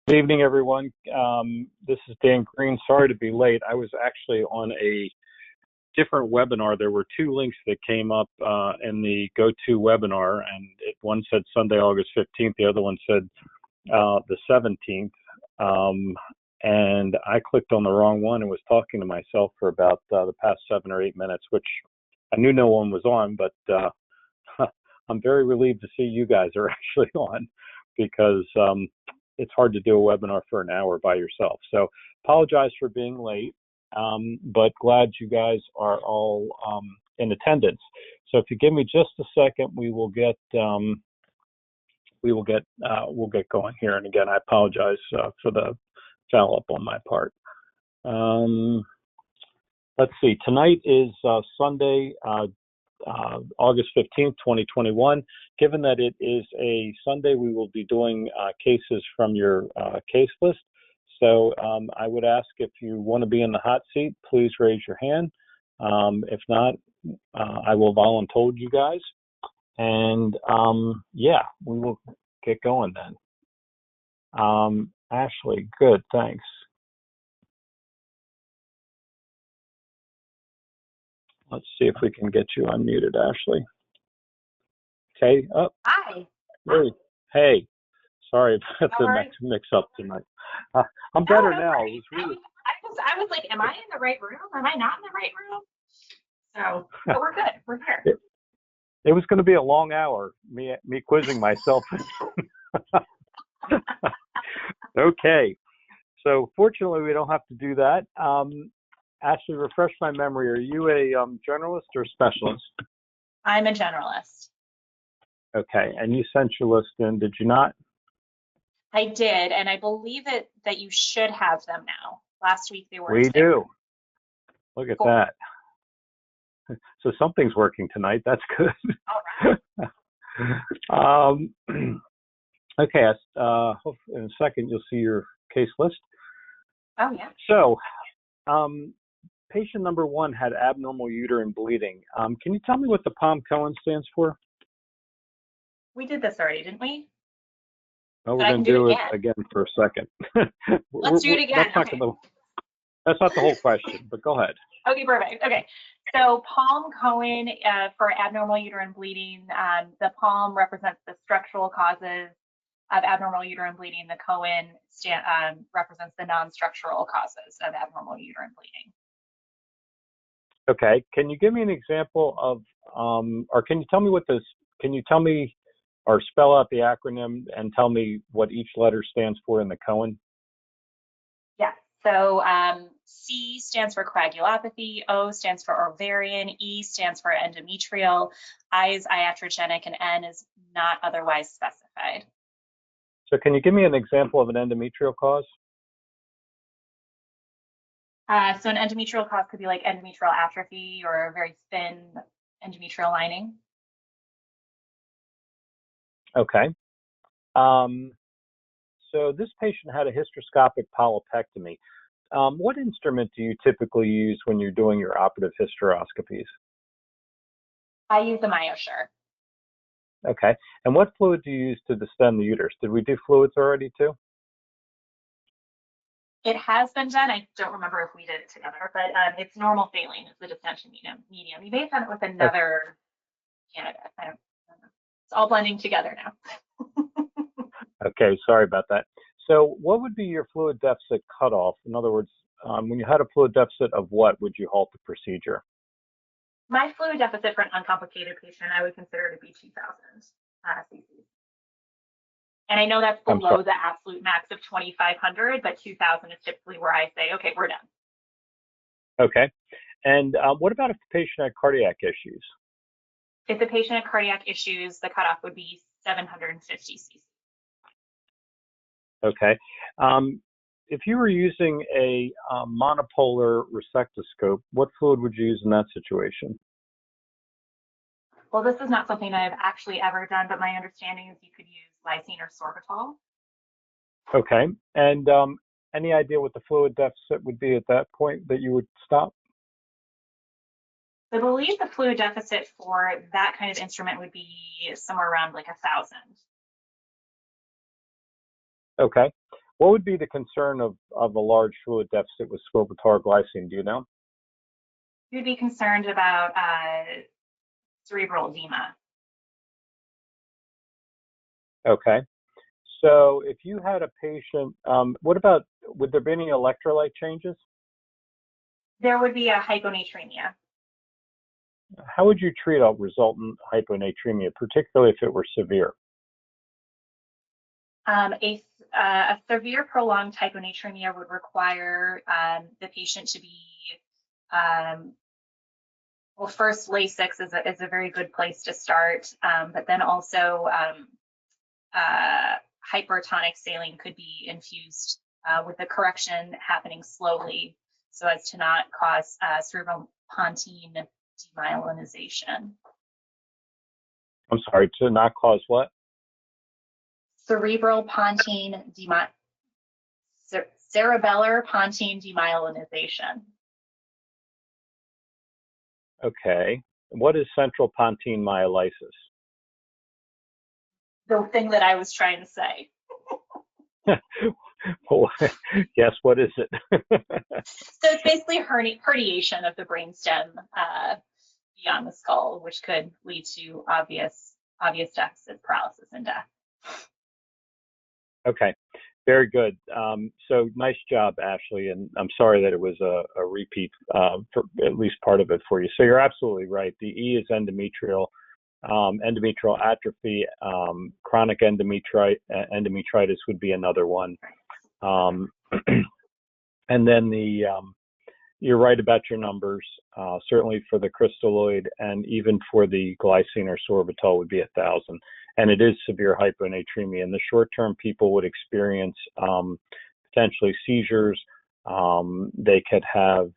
Good evening, everyone. This is Dan Green. Sorry to be late. I was actually on a different webinar. There were two links that came up in the go-to webinar, and one said Sunday, August 15th. The other one said the 17th. And I clicked on the wrong one and was talking to myself for about the past 7 or 8 minutes, which I knew no one was on, but I'm very relieved to see you guys are actually on, because it's hard to do a webinar for an hour by yourself. So apologize for being late, but glad you guys are all in attendance. So if you give me just a second, we'll get going here. And again, I apologize for the foul up on my part. Let's see. Tonight is Sunday, August 15th, 2021. Given that it is a Sunday, we will be doing cases from your case list. So I would ask, if you want to be in the hot seat, please raise your hand. If not, I will volunteer you guys. And yeah, we will get going then. Ashley, good, thanks. Let's see if we can get you unmuted, Ashley. Okay, up. Oh, hi. Hey, sorry about the mix up tonight. I'm better now. I was like, am I in the right room? Am I not in the right room? So, but we're good. We're here. It was going to be a long hour, me quizzing myself. Okay, so fortunately we don't have to do that. Ashley, refresh my memory. Are you a generalist or specialist? I'm a generalist. Okay, and you sent your list in, did you not? I did, and I believe that you should have them now. Last week they were. We do. Look at that. So something's working tonight. That's good. All right. Okay, in a second you'll see your case list. Oh, yeah. So, patient number 1 had abnormal uterine bleeding. Can you tell me what the POM-Cohen stands for? We did this already, didn't we? Oh, we're going to do it again for a second. Let's do it again. That's not the whole question, but go ahead. Okay, perfect. Okay, so POM-Cohen for abnormal uterine bleeding, the POM represents the structural causes of abnormal uterine bleeding. The Cohen represents the non-structural causes of abnormal uterine bleeding. Okay, can you give me an example of, or can you tell me or spell out the acronym and tell me what each letter stands for in the Cohen? Yeah, so C stands for coagulopathy, O stands for ovarian, E stands for endometrial, I is iatrogenic, and N is not otherwise specified. So can you give me an example of an endometrial cause? So an endometrial cause could be like endometrial atrophy or a very thin endometrial lining. Okay. So this patient had a hysteroscopic polypectomy. What instrument do you typically use when you're doing your operative hysteroscopies? I use the myosure. Okay. And what fluid do you use to distend the uterus? Did we do fluids already too? It has been done. I don't remember if we did it together, but it's normal saline is the distension medium. You may have done it with another candidate. I don't know. It's all blending together now. Okay, sorry about that. So what would be your fluid deficit cutoff? In other words, when you had a fluid deficit of what would you halt the procedure? My fluid deficit for an uncomplicated patient, I would consider to be 2,000 cc's. And I know that's below the absolute max of 2,500, but 2,000 is typically where I say, okay, we're done. Okay. And what about if the patient had cardiac issues? If the patient had cardiac issues, the cutoff would be 750 cc's. Okay. If you were using a monopolar resectoscope, what fluid would you use in that situation? Well, this is not something I've actually ever done, but my understanding is you could use glycine or sorbital. Okay. And any idea what the fluid deficit would be at that point that you would stop? I believe the fluid deficit for that kind of instrument would be somewhere around like 1,000. Okay. What would be the concern of a large fluid deficit with scopotar glycine? Do you know? You'd be concerned about cerebral edema. Okay. So if you had a patient, what about, would there be any electrolyte changes? There would be a hyponatremia. How would you treat a resultant hyponatremia, particularly if it were severe? A severe prolonged hyponatremia would require the patient to be, well, first Lasix is a very good place to start, but then also hypertonic saline could be infused with the correction happening slowly so as to not cause cerebral pontine demyelinization. I'm sorry, to not cause what? Cerebral pontine cerebellar pontine demyelinization. Okay. What is central pontine myolitis? The thing that I was trying to say. Oh, yes, what is it? So it's basically herniation of the brainstem beyond the skull, which could lead to obvious deficit, paralysis, and death. Okay, very good. So nice job, Ashley, and I'm sorry that it was a repeat for at least part of it for you. So you're absolutely right. The E is endometrial. Endometrial atrophy, chronic endometritis would be another one. And then you're right about your numbers, certainly for the crystalloid and even for the glycine or sorbital would be 1,000. And it is severe hyponatremia. In the short term, people would experience potentially seizures. They could have,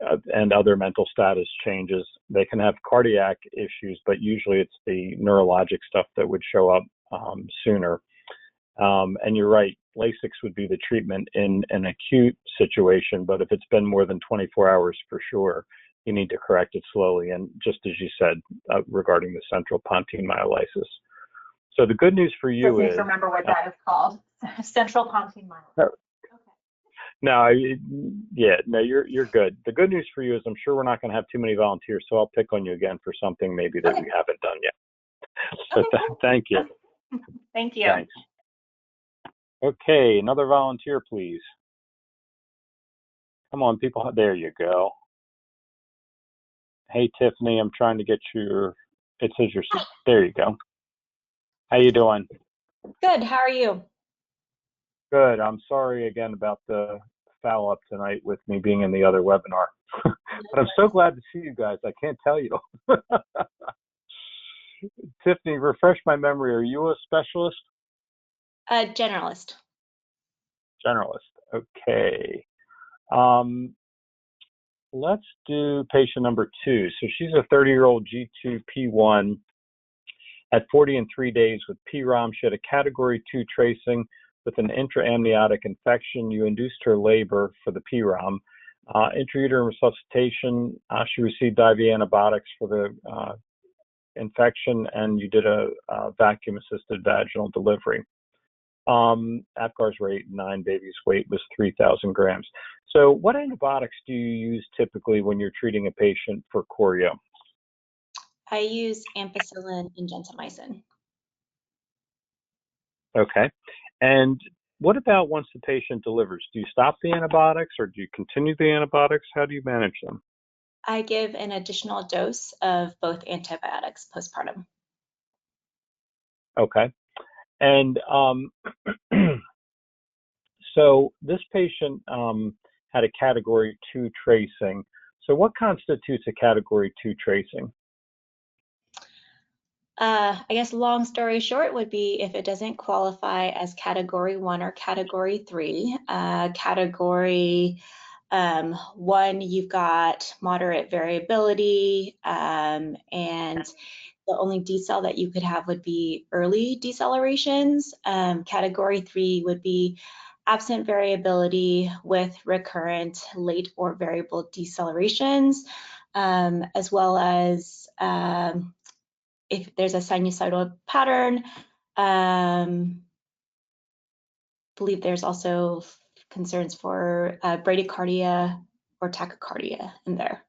and other mental status changes. They can have cardiac issues, but usually it's the neurologic stuff that would show up sooner. And you're right, Lasix would be the treatment in an acute situation, but if it's been more than 24 hours for sure, you need to correct it slowly. And just as you said, regarding the central pontine myolitis. So the good news for you is— remember what that is called, central pontine myolitis. Okay. No, you're good. The good news for you is I'm sure we're not going to have too many volunteers, so I'll pick on you again for something maybe that we haven't done yet. So thank you. Thank you. Thanks. Okay, another volunteer, please. Come on, people. There you go. Hey, Tiffany, I'm trying to get it says there you go. How you doing? Good, how are you? Good. I'm sorry again about the foul up tonight with me being in the other webinar. But I'm so glad to see you guys. I can't tell you. Tiffany, refresh my memory. Are you a specialist? Generalist. Generalist. Okay. Let's do patient number 2. So she's a 30-year-old G2P1 at 40 and 3 days with PROM. She had a category 2 tracing with an intraamniotic infection. You induced her labor for the PROM. Intrauterine resuscitation, she received IV antibiotics for the infection, and you did a vacuum-assisted vaginal delivery. Apgar's rate 9, baby's weight was 3,000 grams. So what antibiotics do you use typically when you're treating a patient for chorio? I use ampicillin and gentamicin. Okay. And what about once the patient delivers? Do you stop the antibiotics or do you continue the antibiotics? How do you manage them? I give an additional dose of both antibiotics postpartum. Okay. And so this patient had a category 2 tracing. So what constitutes a category 2 tracing? I guess long story short would be if it doesn't qualify as category 1 or category 3. Category 1, you've got moderate variability, and the only decel that you could have would be early decelerations. Category 3 would be absent variability with recurrent late or variable decelerations, as well as if there's a sinusoidal pattern, believe there's also concerns for bradycardia or tachycardia in there.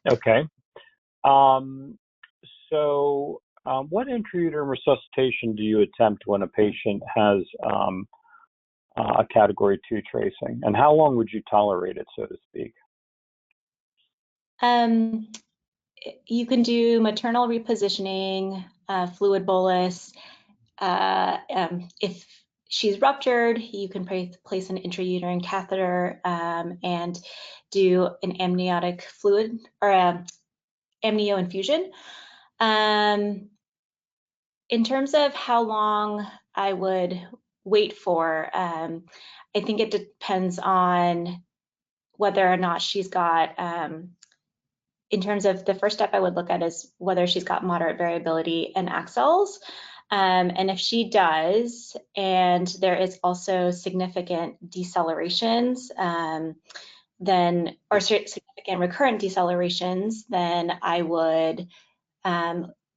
Okay. What intrauterine resuscitation do you attempt when a patient has a category 2 tracing? And how long would you tolerate it, so to speak? You can do maternal repositioning, fluid bolus. If she's ruptured, you can place an intrauterine catheter and do an amniotic fluid or amnio infusion. In terms of how long I would wait for, I think it depends on whether or not she's got, in terms of the first step I would look at is whether she's got moderate variability in accels. And if she does, and there is also significant decelerations, or significant recurrent decelerations, then I would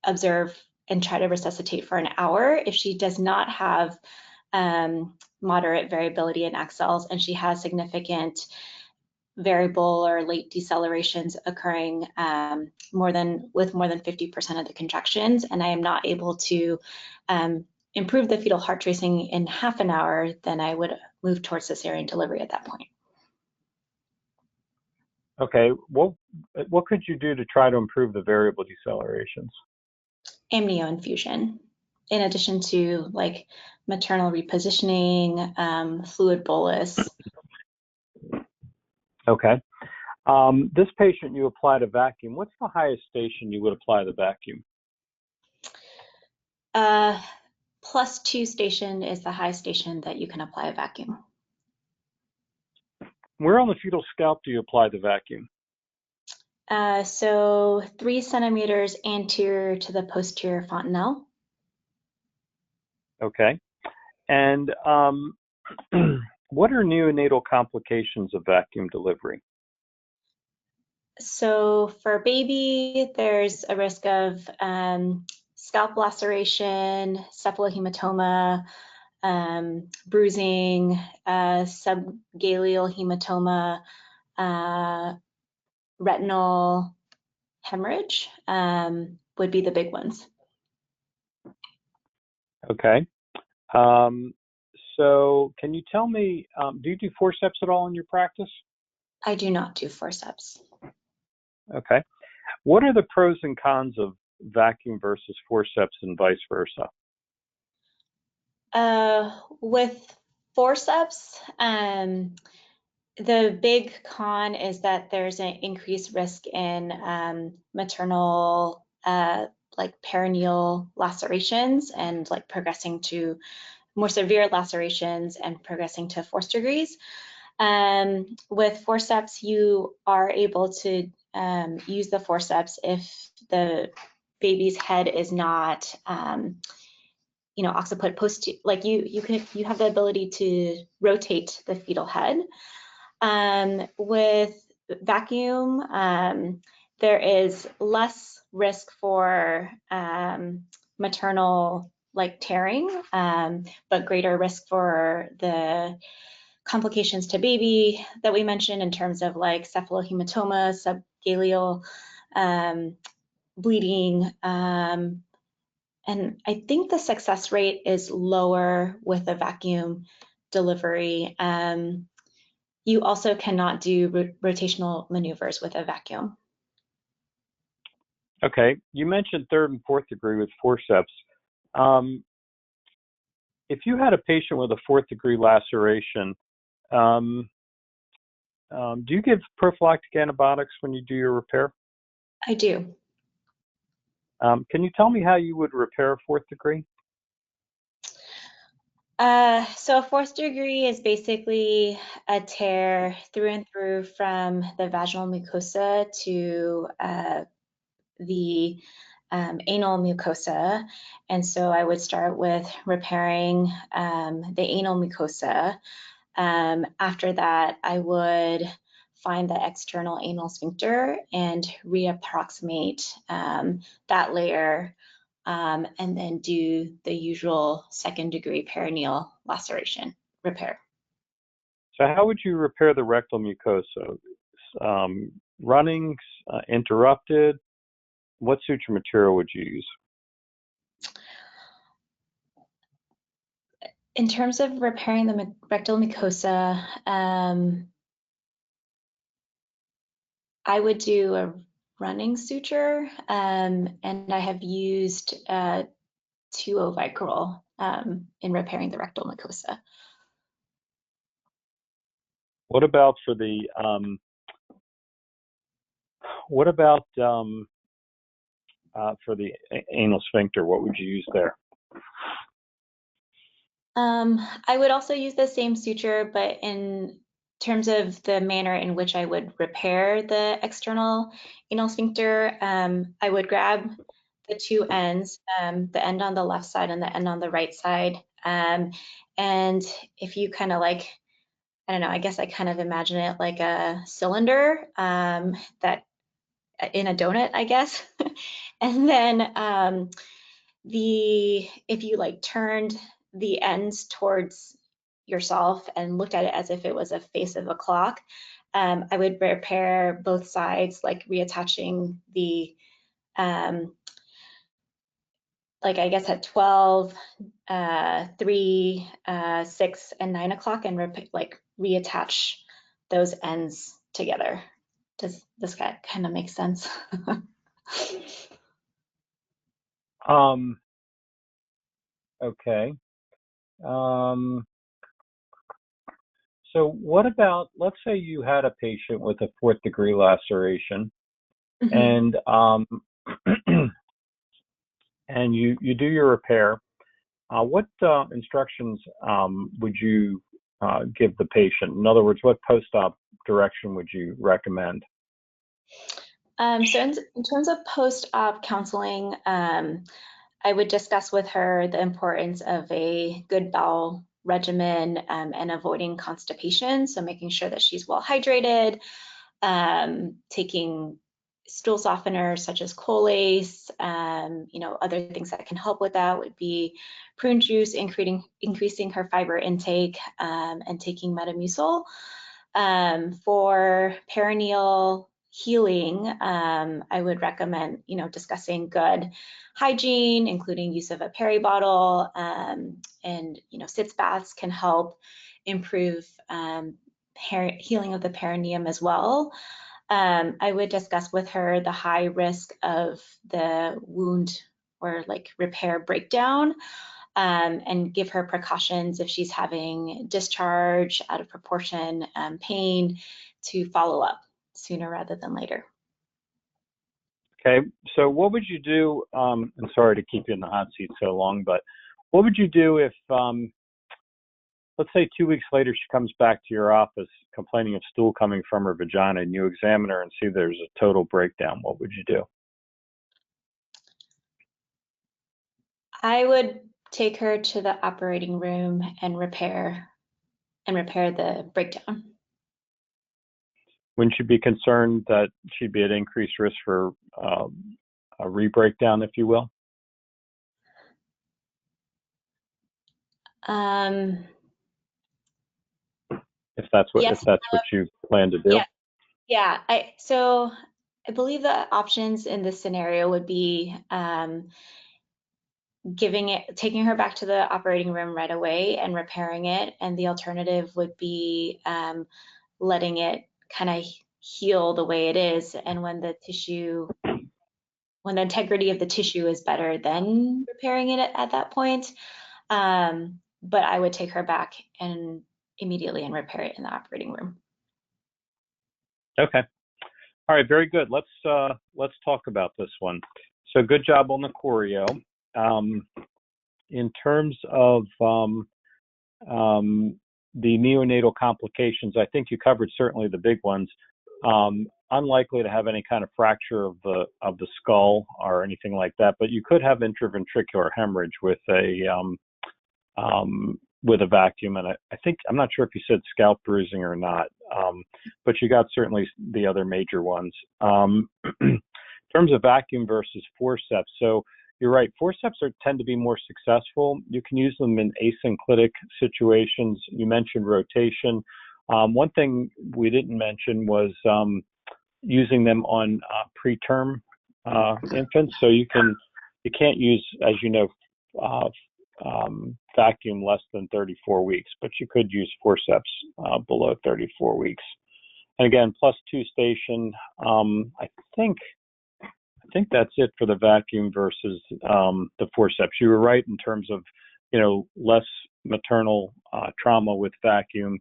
observe and try to resuscitate for an hour. If she does not have moderate variability in accels and she has significant variable or late decelerations occurring with more than 50% of the contractions, and I am not able to improve the fetal heart tracing in half an hour, then I would move towards cesarean delivery at that point. Okay, what could you do to try to improve the variable decelerations? Amnio infusion, in addition to like maternal repositioning, fluid bolus. Okay. This patient, you applied a vacuum. What's the highest station you would apply the vacuum? +2 station is the high station that you can apply a vacuum. Where on the fetal scalp do you apply the vacuum? So 3 centimeters anterior to the posterior fontanelle. Okay. And what are neonatal complications of vacuum delivery? So for baby, there's a risk of scalp laceration, cephalohematoma, bruising, subgaleal hematoma, retinal hemorrhage would be the big ones. Okay. So can you tell me, do you do forceps at all in your practice? I do not do forceps. Okay. What are the pros and cons of vacuum versus forceps and vice versa? With forceps, the big con is that there's an increased risk in maternal, like perineal lacerations and like progressing to more severe lacerations and progressing to 4th degrees. With forceps, you are able to use the forceps if the baby's head is not, occiput post, like you have the ability to rotate the fetal head. With vacuum, there is less risk for maternal like tearing, but greater risk for the complications to baby that we mentioned in terms of like cephalohematoma, subgaleal bleeding, and I think the success rate is lower with a vacuum delivery. You also cannot do rotational maneuvers with a vacuum. Okay, you mentioned 3rd and 4th degree with forceps. If you had a patient with a 4th degree laceration, do you give prophylactic antibiotics when you do your repair? I do. Can you tell me how you would repair a 4th degree? So a 4th degree is basically a tear through and through from the vaginal mucosa to the anal mucosa. And so I would start with repairing the anal mucosa. After that, I would find the external anal sphincter and reapproximate that layer and then do the usual second-degree perineal laceration repair. So how would you repair the rectal mucosa? Running, interrupted? What suture material would you use? In terms of repairing the rectal mucosa, I would do a running suture, and I have used 2-ovicrol in repairing the rectal mucosa. What about for the anal sphincter? What would you use there? I would also use the same suture, but in terms of the manner in which I would repair the external anal sphincter, I would grab the two ends, the end on the left side and the end on the right side. And if you kind of like, I don't know, I guess I kind of imagine it like a cylinder that in a donut, I guess. And then if you like turned the ends towards yourself and looked at it as if it was a face of a clock, I would repair both sides, like reattaching the like I guess at 12, 3, 6, and 9 o'clock, and reattach those ends together. Does this kind of make sense? Okay. So what about, let's say you had a patient with a 4th-degree laceration, and and you do your repair. What instructions would you give the patient? In other words, what post-op direction would you recommend? So in terms of post-op counseling, I would discuss with her the importance of a good bowel regimen and avoiding constipation. So making sure that she's well hydrated, taking stool softeners such as Colace, other things that can help with that would be prune juice, increasing her fiber intake, and taking Metamucil. For perineal healing, I would recommend, discussing good hygiene, including use of a peri bottle, and, sitz baths can help improve healing of the perineum as well. I would discuss with her the high risk of the wound or like repair breakdown, and give her precautions if she's having discharge, out of proportion, pain, to follow up sooner rather than later. Okay, so what would you do, I'm sorry to keep you in the hot seat so long, but what would you do if, let's say 2 weeks later she comes back to your office complaining of stool coming from her vagina, and you examine her and see there's a total breakdown? What would you do? I would take her to the operating room and repair the breakdown. Wouldn't you be concerned that she'd be at increased risk for a re-breakdown, if you will? If that's what you plan to do. Yeah. So I believe the options in this scenario would be taking her back to the operating room right away and repairing it, and the alternative would be letting it kind of heal the way it is, and when the integrity of the tissue is better, then repairing it at that point. But I would take her back and immediately and repair it in the operating room. Okay. All right. Very good. Let's talk about this one. So good job on the choreo. In terms of the neonatal complications, I think you covered certainly the big ones. Unlikely to have any kind of fracture of the skull or anything like that, but you could have intraventricular hemorrhage with a vacuum, and I think, I'm not sure if you said scalp bruising or not, but you got certainly the other major ones. In terms of vacuum versus forceps, so you're right. Forceps tend to be more successful. You can use them in acyclitic situations. You mentioned rotation. One thing we didn't mention was using them on preterm infants. So you can't use, as you know, vacuum less than 34 weeks, but you could use forceps below 34 weeks. And again, +2 station. I think that's it for the vacuum versus the forceps. You were right in terms of, less maternal trauma with vacuum,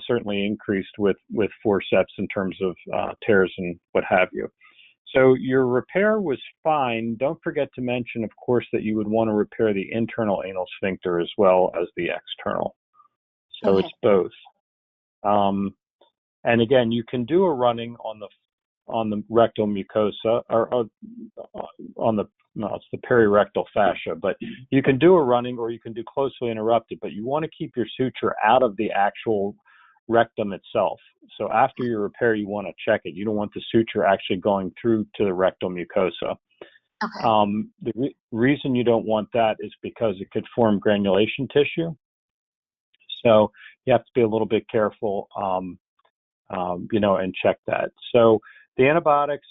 certainly increased with forceps in terms of tears and what have you. So your repair was fine. Don't forget to mention, of course, that you would want to repair the internal anal sphincter as well as the external. So Okay. it's both. And again, you can do a running on the rectal mucosa or it's the perirectal fascia, but you can do a running or you can do closely interrupted, but you want to keep your suture out of the actual rectum itself. So after your repair, you want to check it. You don't want the suture actually going through to the rectal mucosa. Okay. The reason you don't want that is because it could form granulation tissue. So you have to be a little bit careful, and check that. So the antibiotics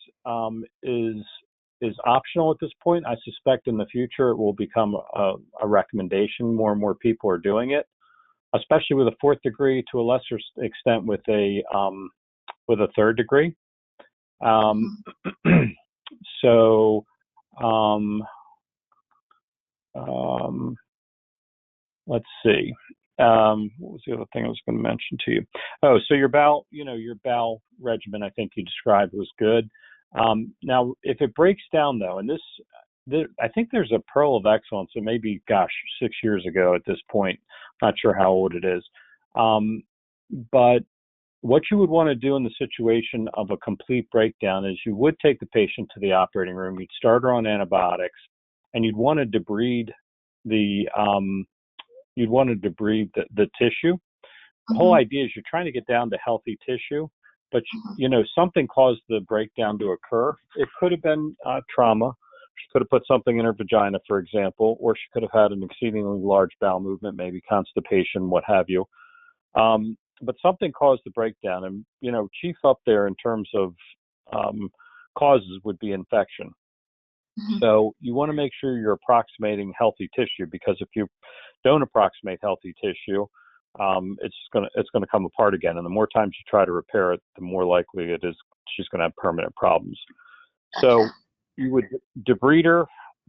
is optional at this point. I suspect in the future it will become a recommendation. More and more people are doing it, especially with a 4th degree, to a lesser extent with a 3rd degree. So let's see. What was the other thing I was going to mention to you? Oh, so your bowel regimen I think you described was good. Now, if it breaks down though, and I think there's a pearl of excellence. It may be, 6 years ago at this point. Not sure how old it is. But what you would want to do in the situation of a complete breakdown is you would take the patient to the operating room. You'd start her on antibiotics, and you'd want to debride the tissue. The whole idea is you're trying to get down to healthy tissue, but something caused the breakdown to occur. It could have been trauma. She could have put something in her vagina, for example, or she could have had an exceedingly large bowel movement, maybe constipation, what have you. But something caused the breakdown, and chief up there in terms of causes would be infection. So you want to make sure you're approximating healthy tissue, because if you don't approximate healthy tissue, it's gonna come apart again. And the more times you try to repair it, the more likely it is she's going to have permanent problems. So you would debride her,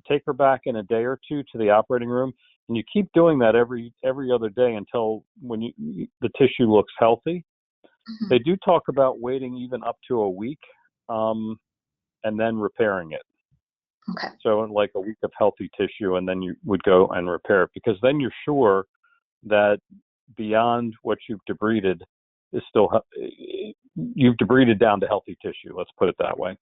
take her back in a day or two to the operating room, and you keep doing that every other day until when the tissue looks healthy. They do talk about waiting even up to a week, and then repairing it. Okay. So like a week of healthy tissue, and then you would go and repair it, because then you're sure that beyond what you've debrided is still, you've debrided down to healthy tissue. Let's put it that way.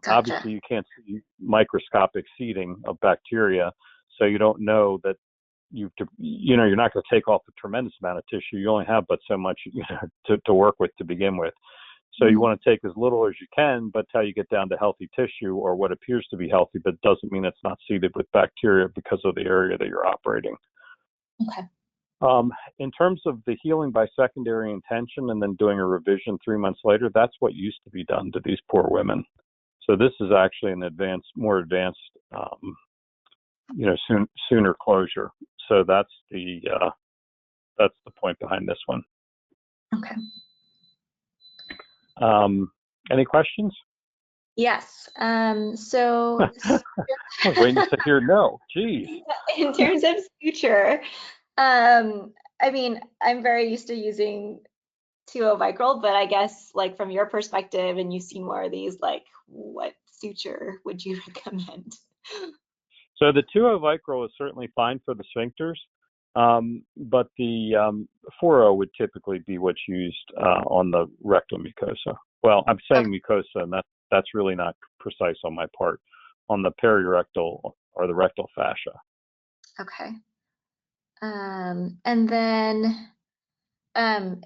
Gotcha. Obviously, you can't see microscopic seeding of bacteria, so you don't know that you're not going to take off a tremendous amount of tissue. You only have but so much to work with to begin with. So you want to take as little as you can, but till you get down to healthy tissue, or what appears to be healthy, but doesn't mean it's not seeded with bacteria because of the area that you're operating. Okay. In terms of the healing by secondary intention and then doing a revision 3 months later, that's what used to be done to these poor women. So this is actually an more advanced, sooner closure. So that's the point behind this one. Okay. Any questions? Yes. So I was waiting to hear no. Geez. in terms of suture, I mean, I'm very used to using 2-vicryl, but I guess like from your perspective, and you see more of these, like what suture would you recommend? So the 2-vicryl is certainly fine for the sphincters, but the 4-0 would typically be what's used on the rectal mucosa. Well, I'm saying mucosa, and that's really not precise on my part, on the perirectal or the rectal fascia. Okay. And then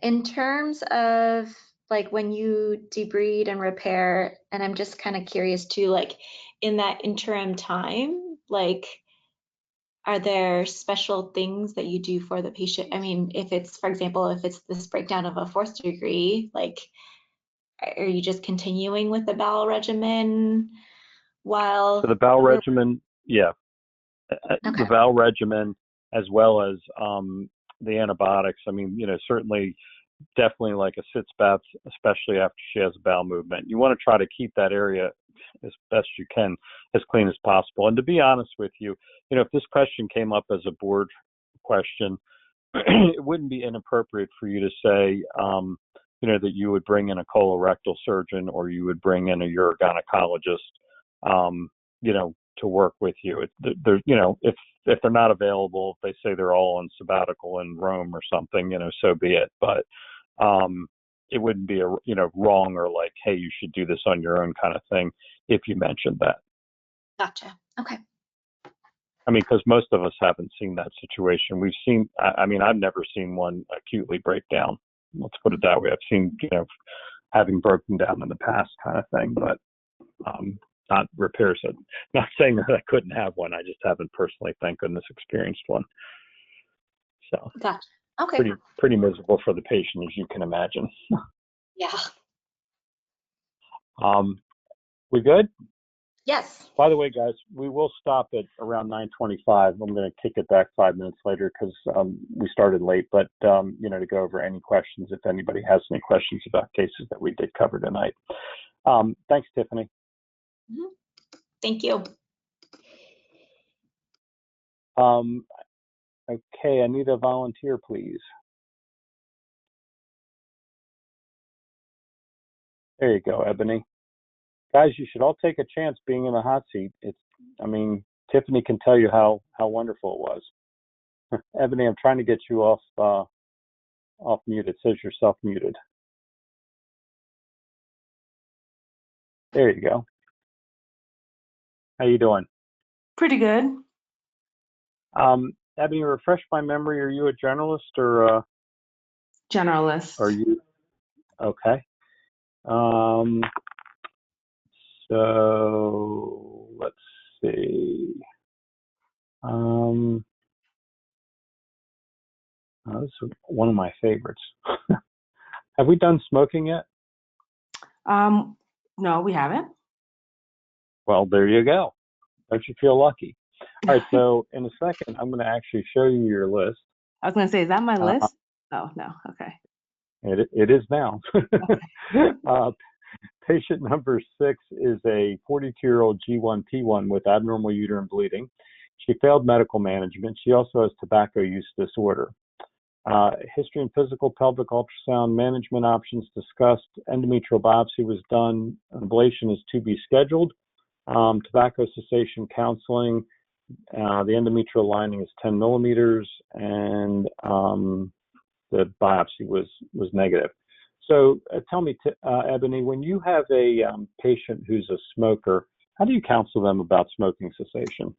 in terms of like when you debride and repair, and I'm just kind of curious too, like in that interim time, like, are there special things that you do for the patient? I mean, if it's, for example, if it's this breakdown of a fourth degree, like, are you just continuing with the bowel regimen while? So the bowel regimen, yeah, Okay. the bowel regimen as well as the antibiotics. I mean, certainly, definitely like a sitz bath, especially after she has a bowel movement. You want to try to keep that area as best you can as clean as possible. And to be honest with you, if this question came up as a board question, it wouldn't be inappropriate for you to say, that you would bring in a colorectal surgeon or you would bring in a urogynecologist, to work with you. If they're not available, if they say they're all on sabbatical in Rome or something, so be it. But it wouldn't be wrong or like, hey, you should do this on your own kind of thing if you mentioned that. Gotcha. Okay. I mean, because most of us haven't seen that situation. We've seen, I've never seen one acutely break down. Let's put it that way. I've seen, having broken down in the past kind of thing, but not repairs. Not saying that I couldn't have one. I just haven't personally, thank goodness, experienced one. So, gotcha. Okay. Pretty miserable for the patient, as you can imagine. Yeah. We good? Yes. By the way, guys, we will stop at around 9:25. I'm going to kick it back 5 minutes later because we started late. But to go over any questions, if anybody has any questions about cases that we did cover tonight. Thanks, Tiffany. Mm-hmm. Thank you. Okay, I need a volunteer, please. There you go, Ebony. Guys, you should all take a chance being in the hot seat. Tiffany can tell you how wonderful it was. Ebony, I'm trying to get you off mute. It says you're self-muted. There you go. How you doing? Pretty good. Ebony, refresh my memory. Are you a generalist or Generalist. are you? Okay. So let's see. This is one of my favorites. Have we done smoking yet? No, we haven't. Well, there you go. Don't you feel lucky? All right, so in a second, I'm going to actually show you your list. I was going to say, is that my list? Oh, no. Okay. It is now. Patient number 6 is a 42-year-old G1P1 with abnormal uterine bleeding. She failed medical management. She also has tobacco use disorder. History and physical pelvic ultrasound management options discussed. Endometrial biopsy was done. Ablation is to be scheduled. Tobacco cessation counseling. The endometrial lining is 10 millimeters, and the biopsy was negative. So tell me, Ebony, when you have a patient who's a smoker, how do you counsel them about smoking cessation?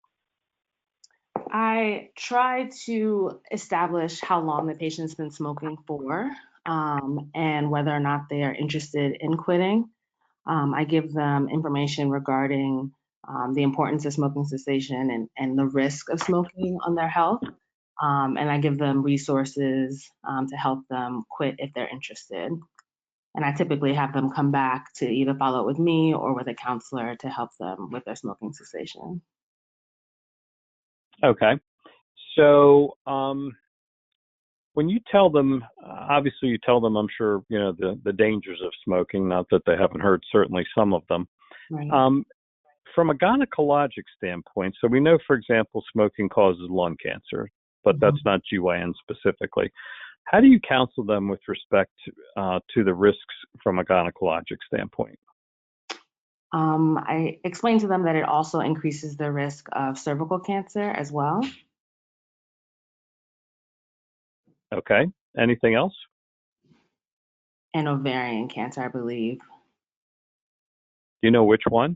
I try to establish how long the patient's been smoking for, and whether or not they are interested in quitting. I give them information regarding the importance of smoking cessation and the risk of smoking on their health. And I give them resources to help them quit if they're interested. And I typically have them come back to either follow up with me or with a counselor to help them with their smoking cessation. Okay. So when you tell them, obviously you tell them, I'm sure, the dangers of smoking, not that they haven't heard certainly some of them. Right. From a gynecologic standpoint, so we know, for example, smoking causes lung cancer, but that's not GYN specifically. How do you counsel them with respect to the risks from a gynecologic standpoint? I explain to them that it also increases the risk of cervical cancer as well. Okay. Anything else? And ovarian cancer, I believe. Do you know which one?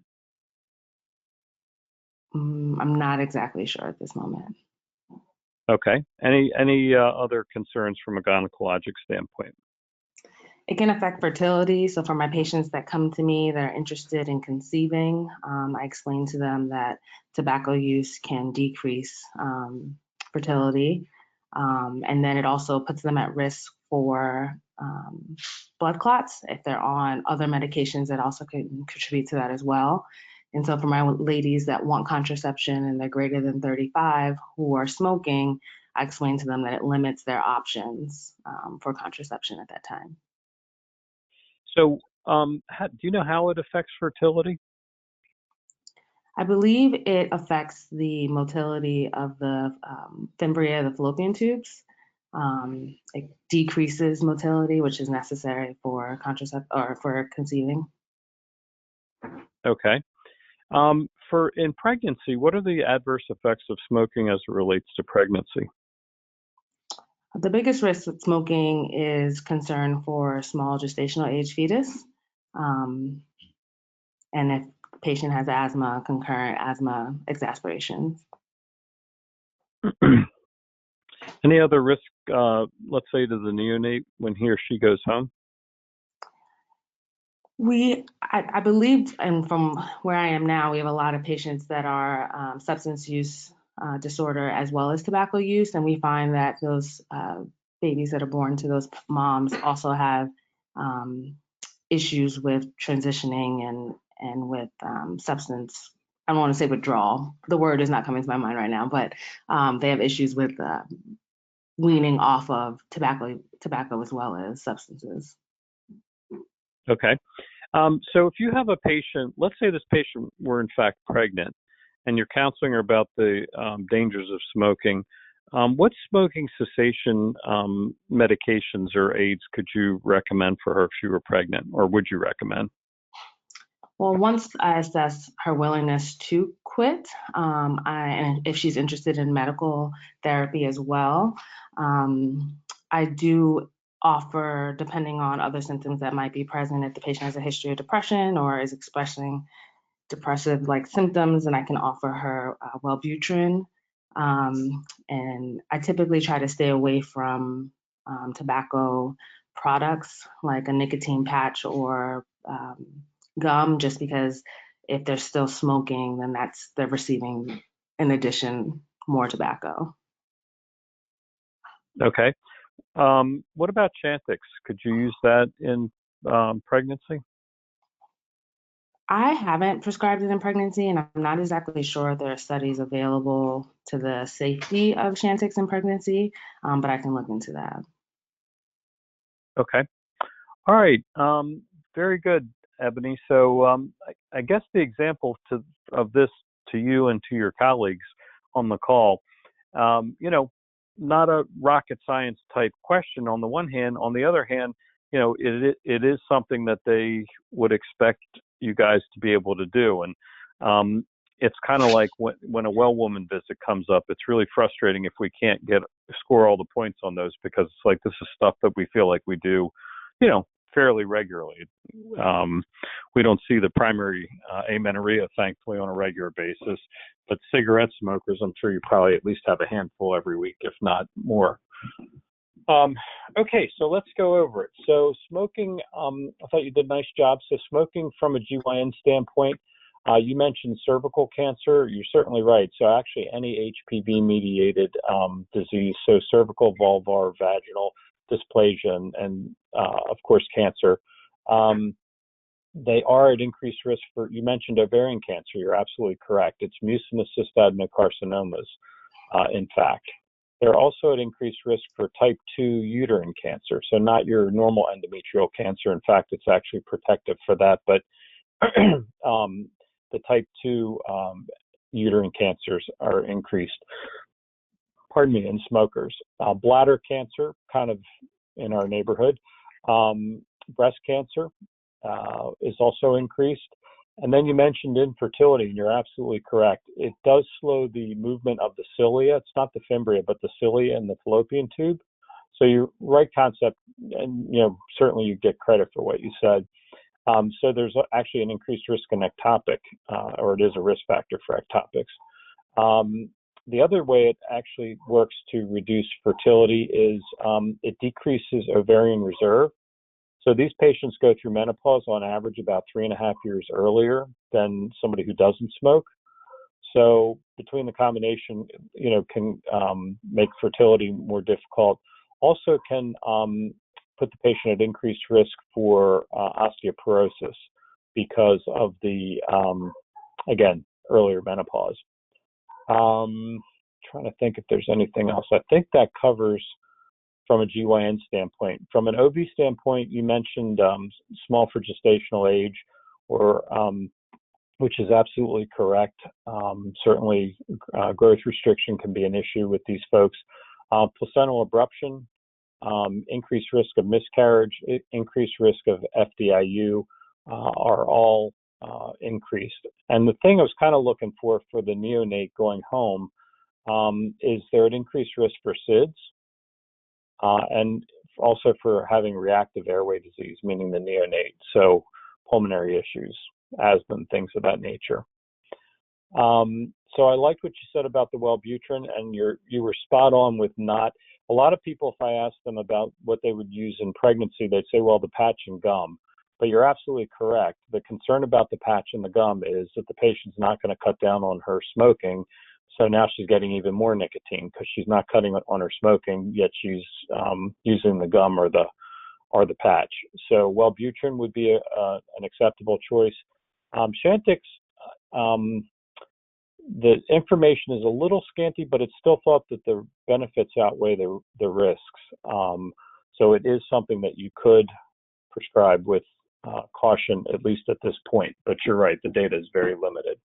I'm not exactly sure at this moment. Okay. Any other concerns from a gynecologic standpoint? It can affect fertility. So for my patients that come to me that are interested in conceiving, I explain to them that tobacco use can decrease fertility. And then it also puts them at risk for blood clots if they're on other medications that also can contribute to that as well. And so for my ladies that want contraception and they're greater than 35 who are smoking, I explain to them that it limits their options for contraception at that time. So do you know how it affects fertility? I believe it affects the motility of the fimbria, the fallopian tubes. It decreases motility, which is necessary for for conceiving. Okay. In pregnancy, what are the adverse effects of smoking as it relates to pregnancy? The biggest risk with smoking is concern for small gestational age fetus. And if the patient has asthma, concurrent asthma exacerbations. Any other risk, let's say, to the neonate when he or she goes home? I believe, and from where I am now, we have a lot of patients that are substance use disorder as well as tobacco use, and we find that those babies that are born to those moms also have issues with transitioning and with substance. I don't want to say withdrawal. The word is not coming to my mind right now, but they have issues with weaning off of tobacco as well as substances. Okay. So if you have a patient, let's say this patient were in fact pregnant, and you're counseling her about the dangers of smoking, what smoking cessation medications or aids could you recommend for her if she were pregnant, or would you recommend? Well, once I assess her willingness to quit, and if she's interested in medical therapy as well, I do offer, depending on other symptoms that might be present, if the patient has a history of depression or is expressing depressive-like symptoms, and I can offer her wellbutrin. And I typically try to stay away from tobacco products like a nicotine patch or gum, just because if they're still smoking, then they're receiving, in addition, more tobacco. Okay. What about chantix? Could you use that in pregnancy? I haven't prescribed it in pregnancy, and I'm not exactly sure there are studies available to the safety of chantix in pregnancy, but I can look into that. Okay. All right. Very good, Ebony. So I guess the example of this to you and to your colleagues on the call, not a rocket science type question on the one hand. On the other hand, it is something that they would expect you guys to be able to do. And it's kind of like when a well woman visit comes up, it's really frustrating if we can't score all the points on those, because it's like, this is stuff that we feel like we do, fairly regularly. We don't see the primary amenorrhea, thankfully, on a regular basis, but cigarette smokers, I'm sure you probably at least have a handful every week, if not more. Okay, so let's go over it. So smoking, I thought you did a nice job. So smoking from a GYN standpoint, you mentioned cervical cancer. You're certainly right. So actually any HPV-mediated disease, so cervical, vulvar, vaginal dysplasia, and of course cancer, they are at increased risk for, you mentioned ovarian cancer. You're absolutely correct. It's mucinous cystadenoma, in fact. They're also at increased risk for type 2 uterine cancer. So not your normal endometrial cancer. In fact, it's actually protective for that. But the type 2 uterine cancers are increased, in smokers. Bladder cancer, kind of in our neighborhood. Breast cancer is also increased. And then you mentioned infertility, and you're absolutely correct. It does slow the movement of the cilia. It's not the fimbria, but the cilia and the fallopian tube. So you're right concept, and certainly you get credit for what you said. So there's actually an increased risk in ectopic, or it is a risk factor for ectopics. The other way it actually works to reduce fertility is it decreases ovarian reserve. So these patients go through menopause on average about 3.5 years earlier than somebody who doesn't smoke. So between the combination, can make fertility more difficult. Also can put the patient at increased risk for osteoporosis because of the, again, earlier menopause. Trying to think if there's anything else. I think that covers from a GYN standpoint. From an OB standpoint, you mentioned small for gestational age, or which is absolutely correct. Certainly, growth restriction can be an issue with these folks. Placental abruption, increased risk of miscarriage, increased risk of FDIU are all increased. And the thing I was kind of looking for the neonate going home is there an increased risk for SIDS and also for having reactive airway disease, meaning the neonate, so pulmonary issues, asthma, and things of that nature. So I liked what you said about the wellbutrin, and you were spot on with not. A lot of people, if I asked them about what they would use in pregnancy, they'd say, well, the patch and gum. But you're absolutely correct. The concern about the patch and the gum is that the patient's not going to cut down on her smoking. So now she's getting even more nicotine because she's not cutting on her smoking, yet she's using the gum or the patch. So wellbutrin would be an acceptable choice. Chantix, the information is a little scanty, but it's still thought that the benefits outweigh the risks. So it is something that you could prescribe with caution, at least at this point. But you're right, the data is very limited.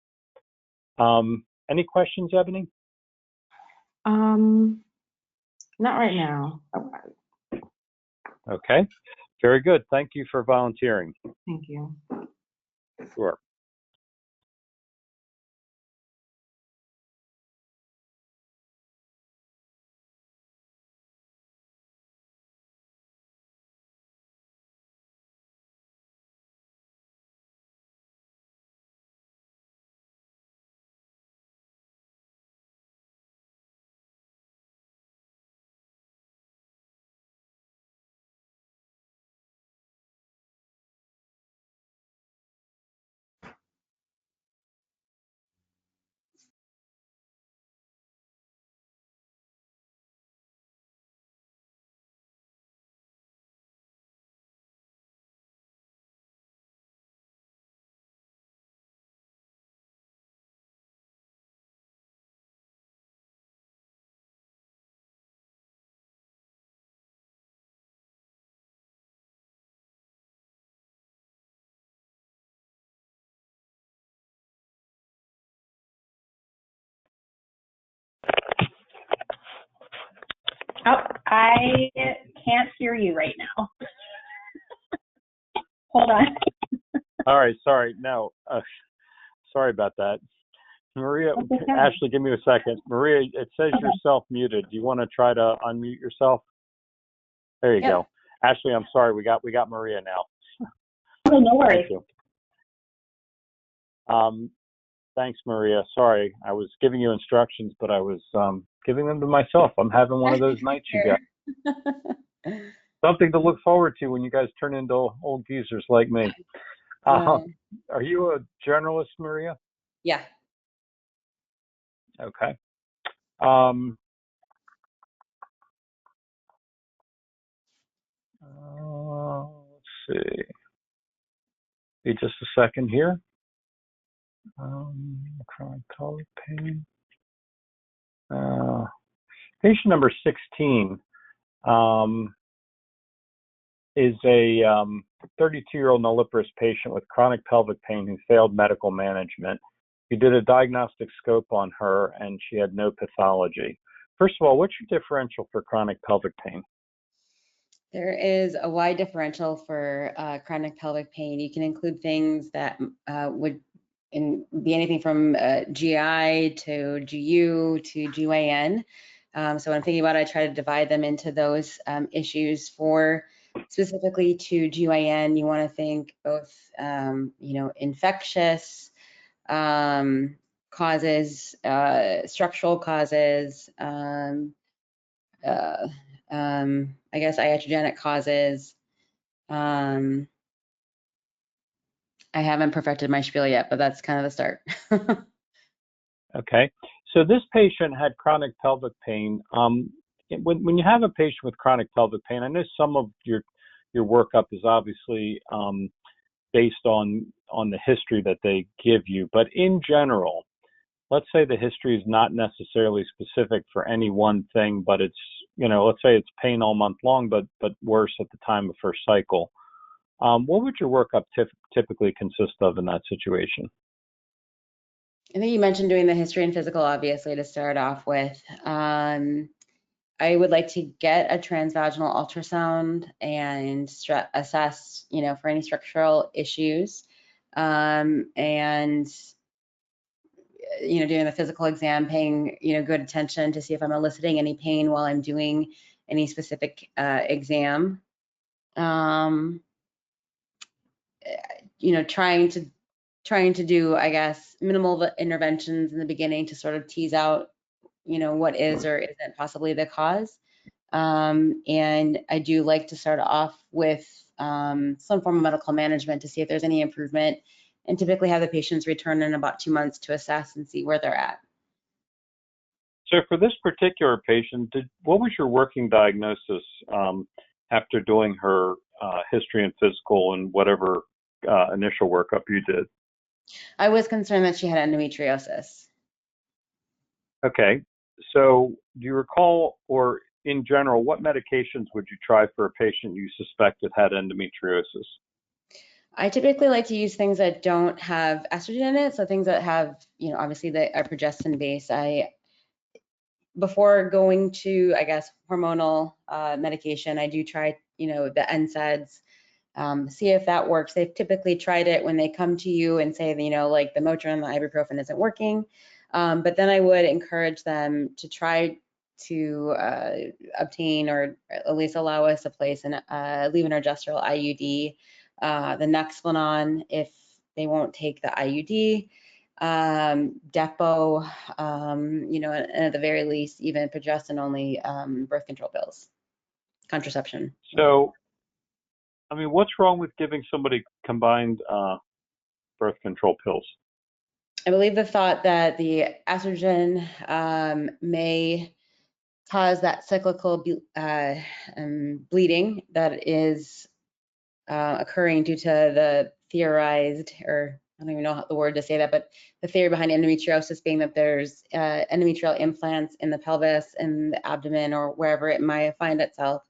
Any questions, Ebony? Not right now. Okay, very good. Thank you for volunteering. Thank you. Sure. Oh, I can't hear you right now. Hold on. All right, sorry. No, sorry about that. Maria, Okay. Ashley, give me a second. Maria, it says you're self-muted. Do you want to try to unmute yourself? There you go. Ashley, I'm sorry. We got Maria now. Oh, no worries. Thank you. Thanks, Maria. Sorry, I was giving you instructions, but I was giving them to myself. I'm having one of those nights, you guys. Something to look forward to when you guys turn into old geezers like me. Are you a generalist, Maria? Yeah. Okay. Let's see. Be just a second here. Chronic pelvic pain. Patient number 16 is a 32-year-old nulliparous patient with chronic pelvic pain who failed medical management. You did a diagnostic scope on her, and she had no pathology. First of all, what's your differential for chronic pelvic pain? There is a wide differential for chronic pelvic pain. You can include things that would be anything from GI to GU to GYN. So when I'm thinking about it, I try to divide them into those issues. For specifically to GYN, you want to think both, infectious causes, structural causes, I guess iatrogenic causes, I haven't perfected my spiel yet, but that's kind of the start. Okay. So this patient had chronic pelvic pain. When you have a patient with chronic pelvic pain, I know some of your workup is obviously based on the history that they give you, but in general, let's say the history is not necessarily specific for any one thing, but it's, let's say it's pain all month long, but worse at the time of first cycle. What would your workup typically consist of in that situation? I think you mentioned doing the history and physical, obviously, to start off with. I would like to get a transvaginal ultrasound and assess, for any structural issues. And, doing the physical exam, paying, good attention to see if I'm eliciting any pain while I'm doing any specific exam. Trying to do, I guess, minimal interventions in the beginning to sort of tease out, what is or isn't possibly the cause. And I do like to start off with some form of medical management to see if there's any improvement, and typically have the patients return in about 2 months to assess and see where they're at. So for this particular patient, what was your working diagnosis after doing her history and physical and whatever initial workup you did? I was concerned that she had endometriosis. Okay. So do you recall, or in general, what medications would you try for a patient you suspected had endometriosis? I typically like to use things that don't have estrogen in it, so things that have, obviously that are progestin based. Before going to, I guess, hormonal medication, I do try, the NSAIDs, see if that works. They've typically tried it when they come to you and say, like the Motrin, the ibuprofen isn't working. But then I would encourage them to try to obtain, or at least allow us to place an levonorgestrel IUD, the Nexplanon if they won't take the IUD, Depo, and at the very least, even progestin-only birth control pills, contraception. So, what's wrong with giving somebody combined birth control pills? I believe the thought that the estrogen may cause that cyclical bleeding that is occurring due to the theorized, or I don't even know the word to say that, but the theory behind endometriosis being that there's endometrial implants in the pelvis and the abdomen or wherever it might find itself.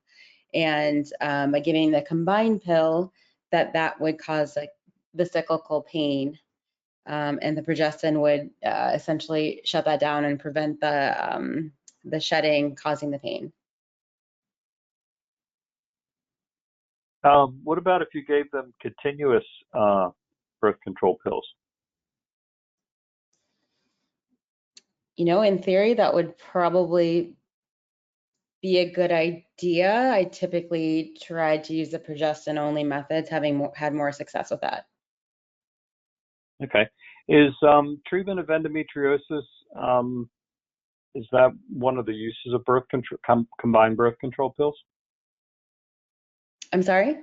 And by giving the combined pill, that would cause the cyclical pain. And the progestin would essentially shut that down and prevent the shedding causing the pain. What about if you gave them continuous birth control pills? In theory, that would probably be a good idea. I typically tried to use the progestin-only methods, having had more success with that. Okay. Is treatment of endometriosis, is that one of the uses of birth control, combined birth control pills? I'm sorry?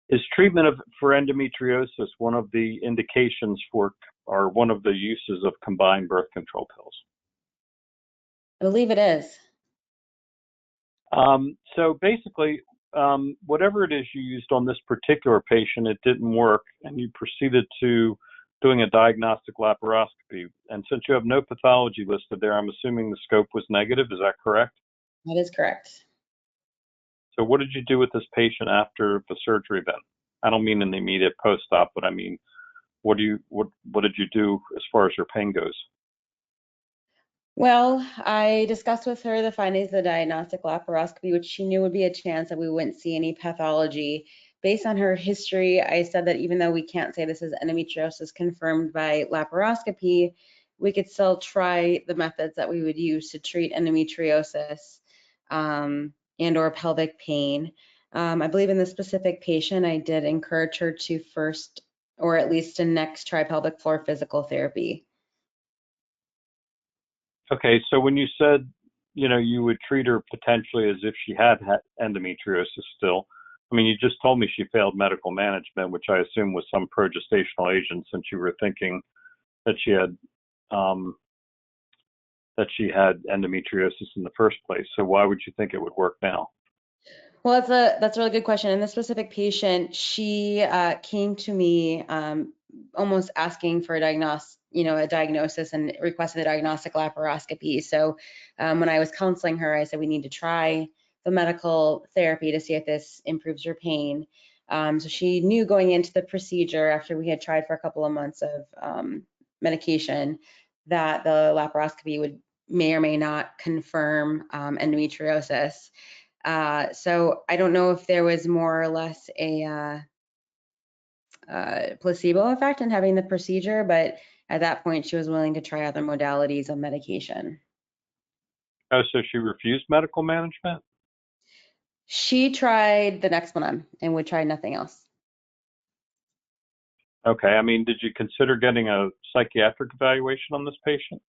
Is treatment for endometriosis one of the indications for, or one of the uses of combined birth control pills? I believe it is. So basically, whatever it is you used on this particular patient, it didn't work, and you proceeded to doing a diagnostic laparoscopy. And since you have no pathology listed there, I'm assuming the scope was negative. Is that correct? That is correct. So what did you do with this patient after the surgery then? I don't mean in the immediate post-op, but I mean, what did you do as far as your pain goes? Well, I discussed with her the findings of the diagnostic laparoscopy, which she knew would be a chance that we wouldn't see any pathology. Based on her history, I said that even though we can't say this is endometriosis confirmed by laparoscopy, we could still try the methods that we would use to treat endometriosis and or pelvic pain. I believe in this specific patient, I did encourage her to first, or at least to next, try pelvic floor physical therapy. Okay, so when you said, you would treat her potentially as if she had endometriosis still, I mean, you just told me she failed medical management, which I assume was some progestational agent, since you were thinking that she had endometriosis in the first place. So why would you think it would work now? Well, that's a really good question. In this specific patient, she came to me almost asking for a diagnosis and requested a diagnostic laparoscopy. So when I was counseling her, I said we need to try the medical therapy to see if this improves your pain. So she knew going into the procedure, after we had tried for a couple of months of medication, that the laparoscopy may or may not confirm endometriosis. So I don't know if there was more or less a placebo effect in having the procedure, but at that point she was willing to try other modalities of medication. Oh, so she refused medical management? She tried the Nexplanon and would try nothing else. Okay. I mean, did you consider getting a psychiatric evaluation on this patient?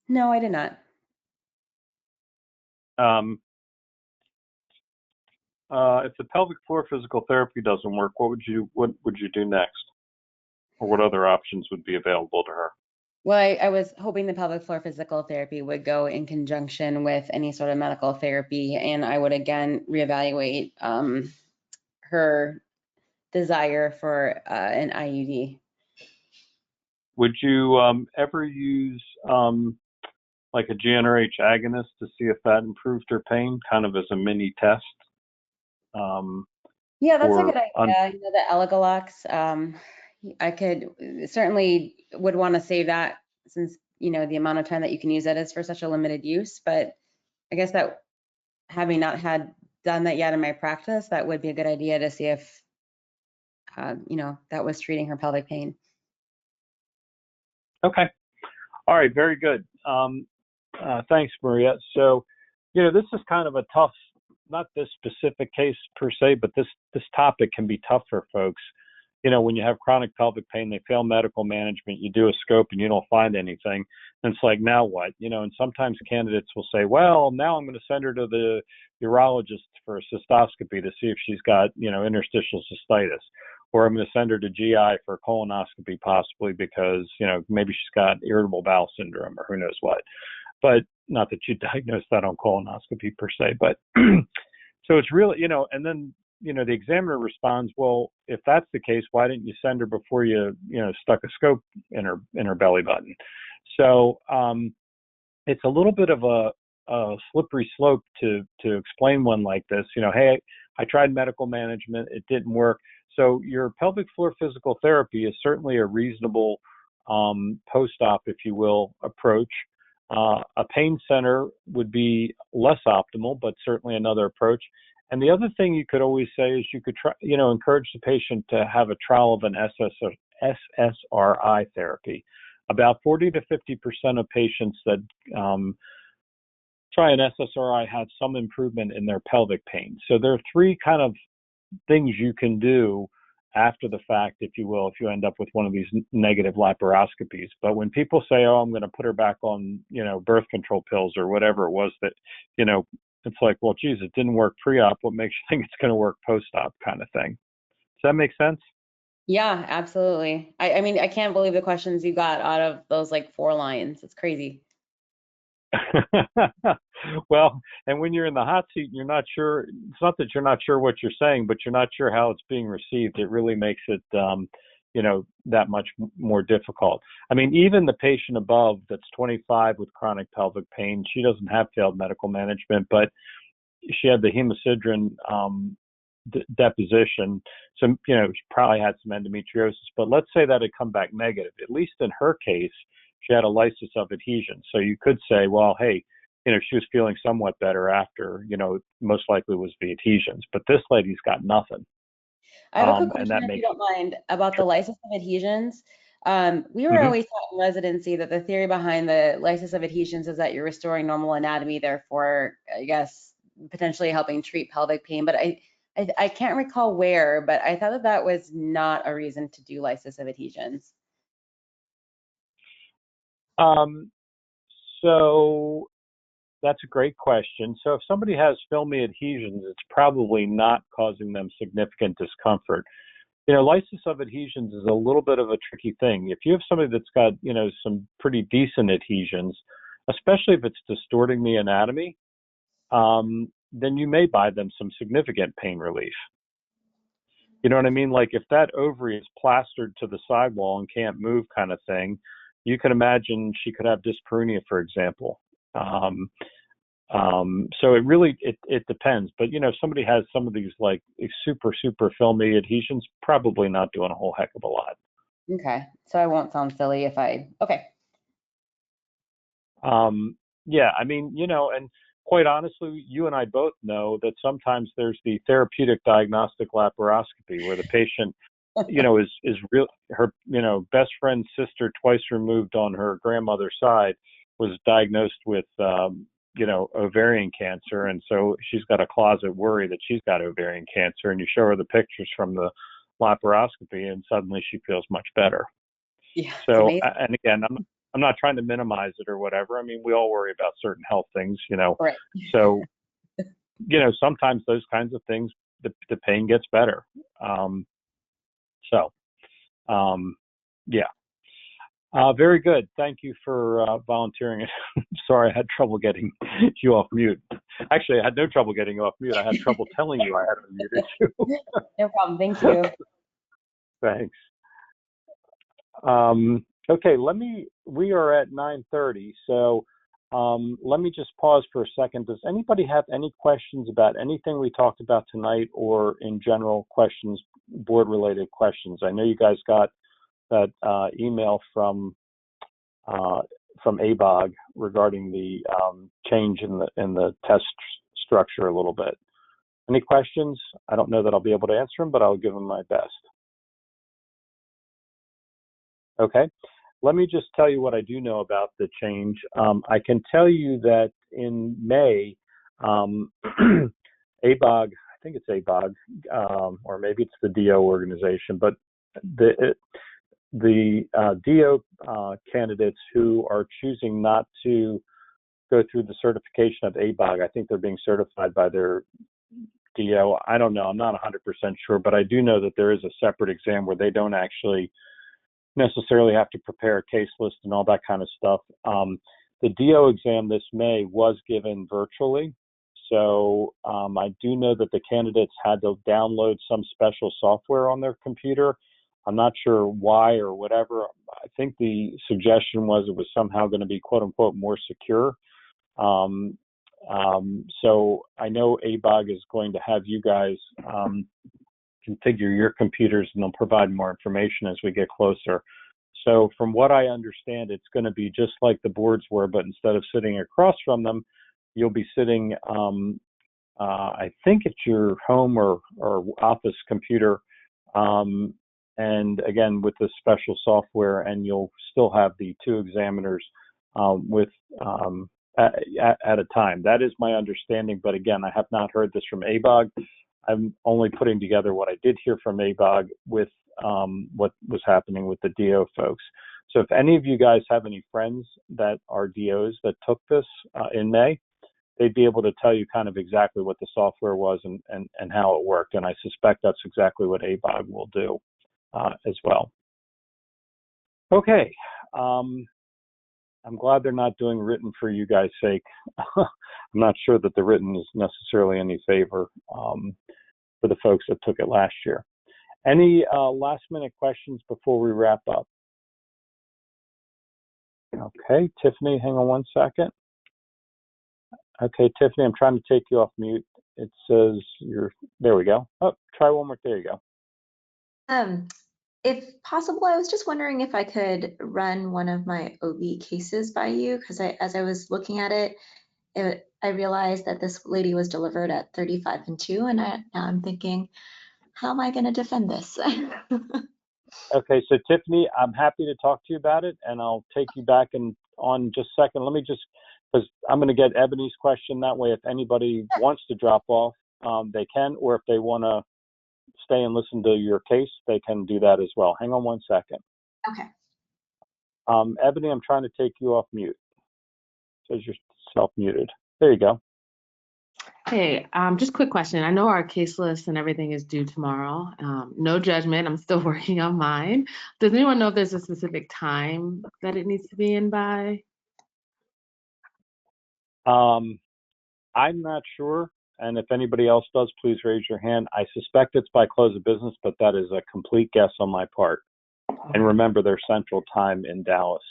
No, I did not. If the pelvic floor physical therapy doesn't work, what would you do next? Or what other options would be available to her? Well, I was hoping the pelvic floor physical therapy would go in conjunction with any sort of medical therapy, and I would again reevaluate her desire for an IUD. Would you ever use like a GnRH agonist to see if that improved her pain, kind of as a mini test? Yeah, that's a good idea. The Elagalox, I could certainly would want to save that, since the amount of time that you can use that is for such a limited use. But I guess that, having not done that yet in my practice, that would be a good idea to see if that was treating her pelvic pain. Okay. All right. Very good. Thanks, Maria. So, this is kind of a tough, not this specific case per se, but this topic can be tough for folks. When you have chronic pelvic pain, they fail medical management, you do a scope and you don't find anything. And it's like, now what? And sometimes candidates will say, well, now I'm going to send her to the urologist for a cystoscopy to see if she's got, interstitial cystitis. Or I'm going to send her to GI for a colonoscopy, possibly because, maybe she's got irritable bowel syndrome or who knows what. But not that you diagnose that on colonoscopy per se. But so it's really, and then, the examiner responds, well, if that's the case, why didn't you send her before you, stuck a scope in her belly button? So it's a little bit of a slippery slope to explain one like this. Hey, I tried medical management, it didn't work. So your pelvic floor physical therapy is certainly a reasonable post-op, if you will, approach. A pain center would be less optimal, but certainly another approach. And the other thing you could always say is you could try, encourage the patient to have a trial of an SSRI therapy. About 40 to 50% of patients that try an SSRI have some improvement in their pelvic pain. So there are three kind of things you can do after the fact, if you will, if you end up with one of these negative laparoscopies. But when people say, oh, I'm going to put her back on, birth control pills or whatever it was that, it's like, well, geez, it didn't work pre-op. What makes you think it's going to work post-op, kind of thing? Does that make sense? Yeah, absolutely. I mean, I can't believe the questions you got out of those 4 lines. It's crazy. Well, and when you're in the hot seat, you're not sure. It's not that you're not sure what you're saying, but you're not sure how it's being received. It really makes it, that much more difficult. I mean, even the patient above that's 25 with chronic pelvic pain, she doesn't have failed medical management, but she had the hemosiderin deposition. So, she probably had some endometriosis, but let's say that had come back negative. At least in her case, she had a lysis of adhesion. So you could say, well, hey, she was feeling somewhat better after, most likely was the adhesions, but this lady's got nothing. I have a quick question, if you don't mind, about the lysis of adhesions. We were always taught in residency that the theory behind the lysis of adhesions is that you're restoring normal anatomy, therefore, I guess, potentially helping treat pelvic pain. But I can't recall where, but I thought that was not a reason to do lysis of adhesions. So that's a great question. So if somebody has filmy adhesions, it's probably not causing them significant discomfort. You know, lysis of adhesions is a little bit of a tricky thing. If you have somebody that's got, you know, some pretty decent adhesions, especially if it's distorting the anatomy, then you may buy them some significant pain relief. You know what I mean? Like if that ovary is plastered to the sidewall and can't move kind of thing, you can imagine she could have dyspareunia, for example. So it really, it depends. But, you know, if somebody has some of these like super filmy adhesions, probably not doing a whole heck of a lot. Okay. So I won't sound silly if okay. Yeah, I mean, you know, and quite honestly, you and I both know that sometimes there's the therapeutic diagnostic laparoscopy where the patient, you know, is real, her, you know, best friend's sister twice removed on her grandmother's side was diagnosed with, you know, ovarian cancer. And so she's got a closet worry that she's got ovarian cancer, and you show her the pictures from the laparoscopy and suddenly she feels much better. Yeah. So, and again, I'm not trying to minimize it or whatever. I mean, we all worry about certain health things, you know. Right. So, you know, sometimes those kinds of things, the pain gets better. Yeah. Very good. Thank you for volunteering. Sorry, I had trouble getting you off mute. Actually, I had no trouble getting you off mute. I had trouble telling you I had unmuted you. No problem. Thank you. Thanks. Okay, we are at 9:30, so let me just pause for a second. Does anybody have any questions about anything we talked about tonight, or in general questions, board-related questions? I know you guys got that email from ABOG regarding the change in the test structure a little bit. Any questions? I don't know that I'll be able to answer them, but I'll give them my best. Okay, let me just tell you what I do know about the change. I can tell you that in May, ABOG, I think it's ABOG, or maybe it's the DO organization, but the DO candidates who are choosing not to go through the certification of ABOG, I think they're being certified by their DO. I don't know, I'm not 100% sure, but I do know that there is a separate exam where they don't actually necessarily have to prepare a case list and all that kind of stuff. The DO exam this May was given virtually. So I do know that the candidates had to download some special software on their computer. I'm not sure why or whatever. I think the suggestion was it was somehow going to be quote unquote more secure. So I know ABOG is going to have you guys configure your computers, and they'll provide more information as we get closer. So from what I understand, it's going to be just like the boards were, but instead of sitting across from them, you'll be sitting, I think at your home or office computer, and again with this special software, and you'll still have the two examiners at a time. That is my understanding, but again, I have not heard this from ABOG. I'm only putting together what I did hear from ABOG with what was happening with the DO folks. So if any of you guys have any friends that are DOs that took this in May, they'd be able to tell you kind of exactly what the software was and how it worked. And I suspect that's exactly what ABOG will do as well. Okay. I'm glad they're not doing written for you guys' sake. I'm not sure that the written is necessarily any favor for the folks that took it last year. Any last minute questions before we wrap up? Okay, Tiffany, hang on one second. Okay, Tiffany, I'm trying to take you off mute. It says there we go. Oh, try one more, there you go. If possible, I was just wondering if I could run one of my OB cases by you, because as I was looking at it, I realized that this lady was delivered at 35 and 2, and now I'm thinking, how am I going to defend this? Okay, so Tiffany, I'm happy to talk to you about it, and I'll take you back on just a second. Let me just, because I'm going to get Ebony's question. That way, if anybody wants to drop off, they can, or if they want to stay and listen to your case, they can do that as well. Hang on one second. Okay. Ebony, I'm trying to take you off mute. It says you're self-muted. There you go. Hey, just quick question. I know our case list and everything is due tomorrow. No judgment. I'm still working on mine. Does anyone know if there's a specific time that it needs to be in by? I'm not sure. And if anybody else does, please raise your hand. I suspect it's by close of business, but that is a complete guess on my part. And remember, their central time in Dallas.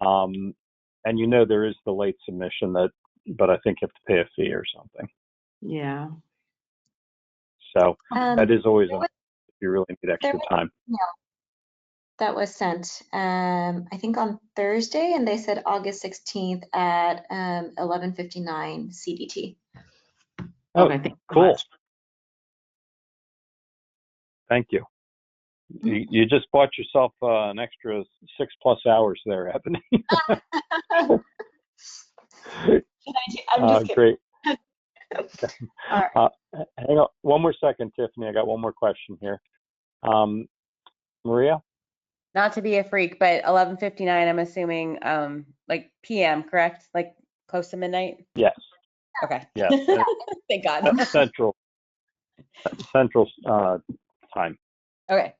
And you know there is the late submission but I think you have to pay a fee or something. Yeah. So that is always if you really need extra time. Yeah, that was sent, I think on Thursday, and they said August 16th at 11:59 CDT. Oh, Okay, thank you so cool. much. Thank you. You just bought yourself an extra 6+ hours there, Ebony. I'm just kidding. Great. All right. Hang on one more second, Tiffany. I got one more question here. Maria? Not to be a freak, but 11:59, I'm assuming like PM, correct? Like close to midnight? Yes. Okay. Yes. Thank God. Central time. Okay.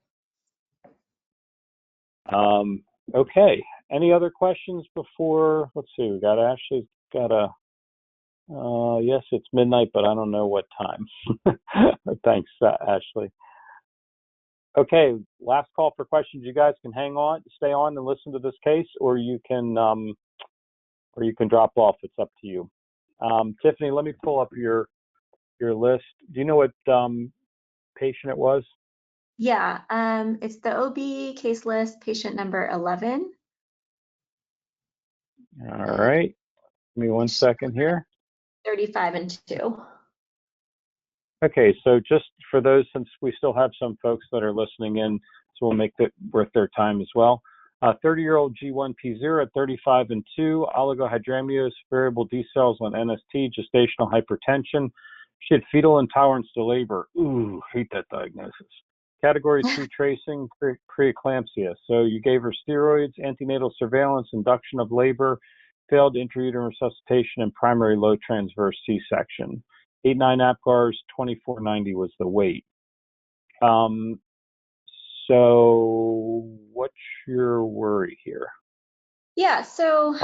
Okay. Any other questions before? Let's see. We got Ashley's got a. Yes, it's midnight, but I don't know what time. Thanks, Ashley. Okay, last call for questions. You guys can stay on and listen to this case, or you can drop off. It's up to you. Tiffany, let me pull up your list. Do you know what patient it was? Yeah, it's the OB case list, patient number 11. All right. Give me 1 second here. 35 and 2. Okay, so just for those, since we still have some folks that are listening in, so we'll make it worth their time as well. 30-year-old G1P0 at 35 and 2, oligohydramnios, variable D cells on NST, gestational hypertension. She had fetal intolerance to labor. Ooh, hate that diagnosis. Category 2 tracing, preeclampsia. So you gave her steroids, antenatal surveillance, induction of labor, failed intrauterine resuscitation, and primary low transverse C-section. 8-9 APGARs, 2490 was the weight. So what's your worry here? Yeah, so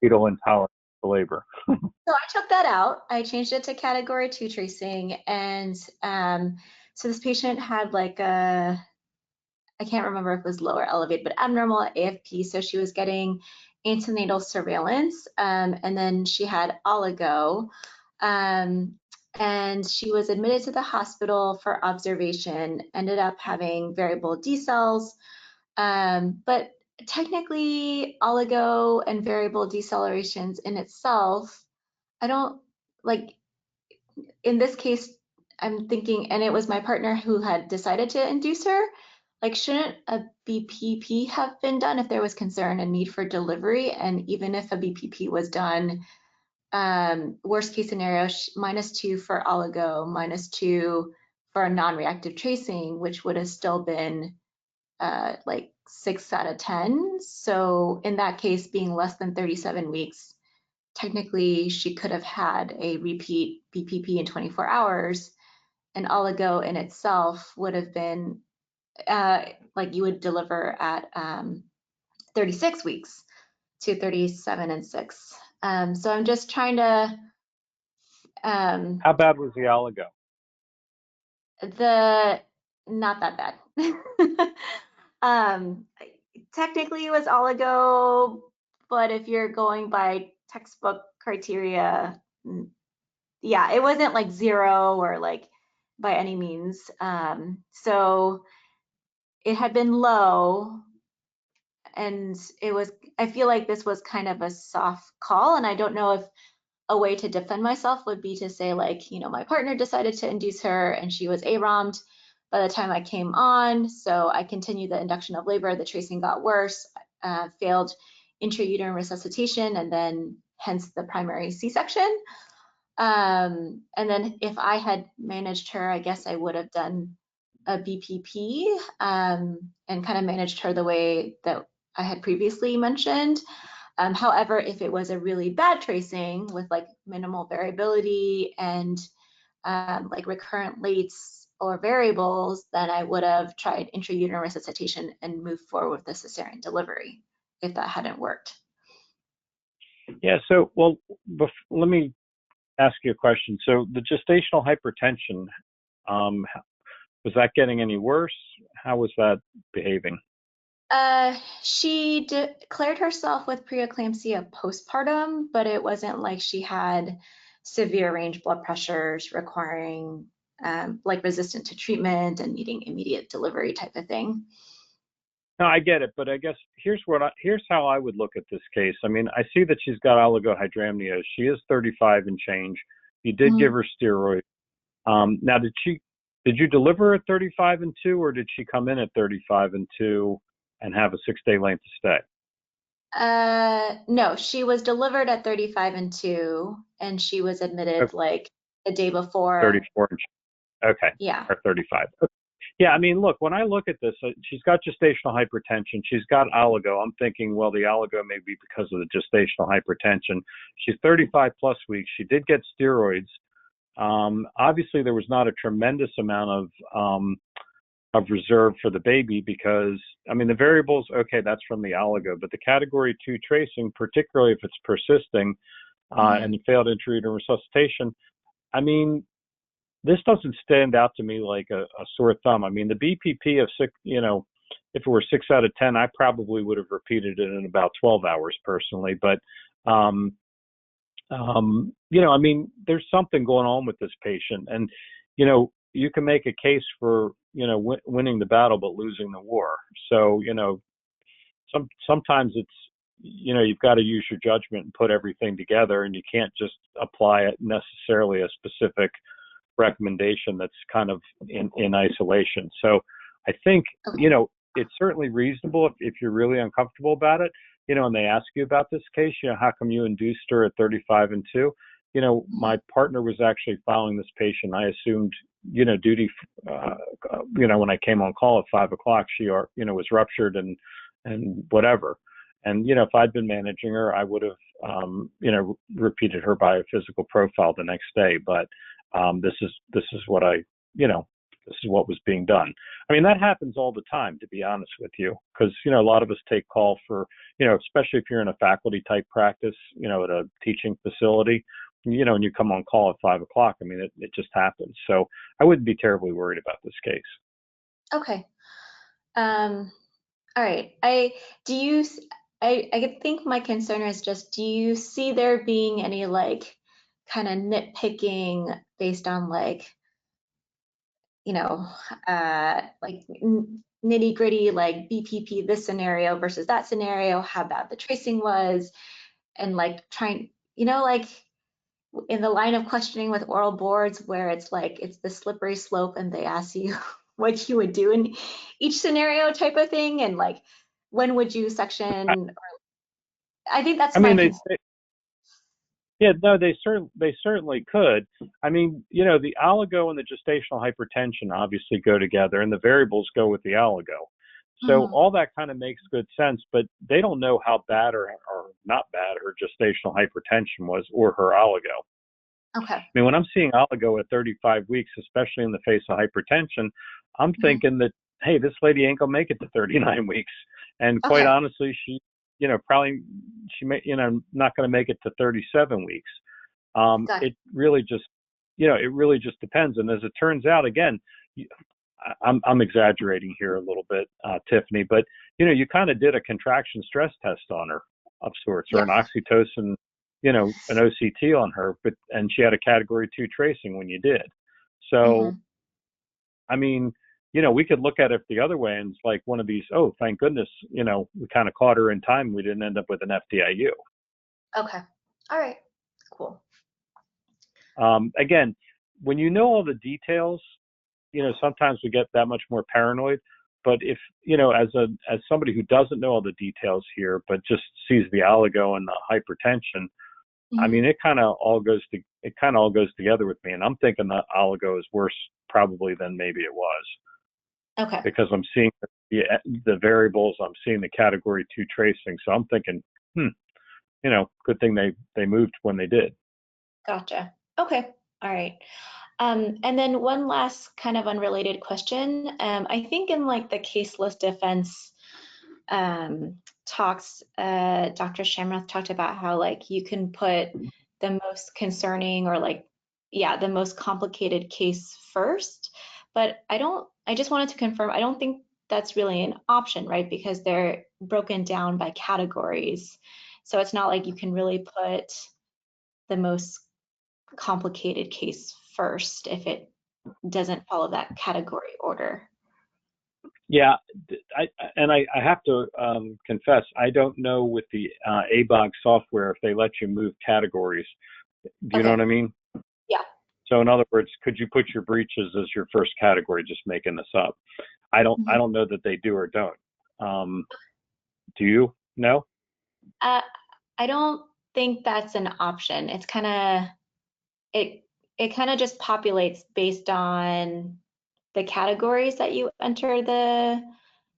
fetal intolerance to labor. so I took that out. I changed it to category 2 tracing, and so this patient had like I can't remember if it was low or elevated, but abnormal AFP. So she was getting antenatal surveillance, and then she had oligo, and she was admitted to the hospital for observation. Ended up having variable D cells, but technically oligo and variable decelerations in itself, I don't like. In this case, I'm thinking, and it was my partner who had decided to induce her, like, shouldn't a BPP have been done if there was concern and need for delivery? And even if a BPP was done, worst case scenario, -2 for oligo, -2 for a non-reactive tracing, which would have still been like 6 out of 10. So in that case, being less than 37 weeks, technically she could have had a repeat BPP in 24 hours. And oligo in itself would have been like you would deliver at 36 weeks to 37 and 6. So I'm just trying to. How bad was the oligo? Not that bad. Technically it was oligo, but if you're going by textbook criteria, yeah, it wasn't like 0 or like by any means. So it had been low, and I feel like this was kind of a soft call, and I don't know if a way to defend myself would be to say, like, my partner decided to induce her and she was AROM'd by the time I came on, so I continued the induction of labor, the tracing got worse, failed intrauterine resuscitation, and then hence the primary C-section. And then if I had managed her, I guess I would have done a BPP and kind of managed her the way that I had previously mentioned. However, if it was a really bad tracing with like minimal variability and like recurrent lates or variables, then I would have tried intrauterine resuscitation and moved forward with the cesarean delivery if that hadn't worked. Yeah, so, well, let me ask you a question. So the gestational hypertension, was that getting any worse? How was that behaving? She declared herself with preeclampsia postpartum, but it wasn't like she had severe range blood pressures requiring like resistant to treatment and needing immediate delivery type of thing. No, I get it, but I guess here's how I would look at this case. I mean, I see that she's got oligohydramnios. She is 35 and change. You did give her steroids. Now, did you deliver at 35 and 2, or did she come in at 35 and 2 and have a 6-day length of stay? No, she was delivered at 35 and 2, and she was admitted Okay. like the day before. 34 and okay. Yeah. Or 35. Okay. Yeah, I mean, look, when I look at this, she's got gestational hypertension. She's got oligo. I'm thinking, well, the oligo may be because of the gestational hypertension. She's 35 plus weeks. She did get steroids. Obviously, there was not a tremendous amount of reserve for the baby because, I mean, the variables, okay, that's from the oligo, but the category 2 tracing, particularly if it's persisting and failed intrauterine resuscitation, I mean, this doesn't stand out to me like a sore thumb. I mean, the BPP of 6, if it were 6 out of 10, I probably would have repeated it in about 12 hours personally. But, I mean, there's something going on with this patient. And, you can make a case for, winning the battle but losing the war. So, sometimes it's, you've got to use your judgment and put everything together, and you can't just apply it necessarily a specific recommendation that's kind of in isolation. So I think, it's certainly reasonable if you're really uncomfortable about it, and they ask you about this case, how come you induced her at 35 and 2? My partner was actually following this patient. I assumed, duty, when I came on call at 5 o'clock, she, was ruptured and whatever. And, if I'd been managing her, I would have, repeated her biophysical profile the next day. But this is what this is what was being done. I mean, that happens all the time, to be honest with you, because, a lot of us take call for, especially if you're in a faculty type practice, at a teaching facility, and you come on call at 5 o'clock. I mean, it just happens. So I wouldn't be terribly worried about this case. Okay. All right. I think my concern is just, do you see there being any like kind of nitpicking based on like, like nitty gritty, like BPP, this scenario versus that scenario, how bad the tracing was, and like trying, like in the line of questioning with oral boards where it's like, it's the slippery slope and they ask you what you would do in each scenario type of thing. And like, when would you section? I think that's my concern. Yeah, no, they certainly could. I mean, the oligo and the gestational hypertension obviously go together, and the variables go with the oligo. So all that kind of makes good sense, but they don't know how bad or not bad her gestational hypertension was or her oligo. Okay. I mean, when I'm seeing oligo at 35 weeks, especially in the face of hypertension, I'm thinking that, hey, this lady ain't gonna make it to 39 weeks. And quite honestly, she may, not going to make it to 37 weeks. It really just, depends. And as it turns out, again, I'm exaggerating here a little bit, Tiffany, but, you kind of did a contraction stress test on her of sorts, or an oxytocin, an OCT on her, and she had a category 2 tracing when you did. So, I mean, we could look at it the other way and it's like one of these, oh, thank goodness, we kind of caught her in time. We didn't end up with an FDIU. Okay. All right. Cool. Again, when you know all the details, sometimes we get that much more paranoid. But if, as somebody who doesn't know all the details here, but just sees the oligo and the hypertension, I mean, it kind of all goes together with me. And I'm thinking the oligo is worse probably than maybe it was. Okay. Because I'm seeing the variables, I'm seeing the category 2 tracing. So I'm thinking, good thing they moved when they did. Gotcha. Okay. All right. And then one last kind of unrelated question. I think in like the caseless defense talks, Dr. Shamroth talked about how like you can put the most concerning or like, yeah, the most complicated case first, but I just wanted to confirm, I don't think that's really an option, right? Because they're broken down by categories. So it's not like you can really put the most complicated case first if it doesn't follow that category order. Yeah, I have to confess, I don't know with the ABOG software if they let you move categories. Do you know what I mean? Yeah. So in other words, could you put your breeches as your first category? Just making this up. I don't know that they do or don't. Do you know? I don't think that's an option. It's kind of it kind of just populates based on the categories that you enter the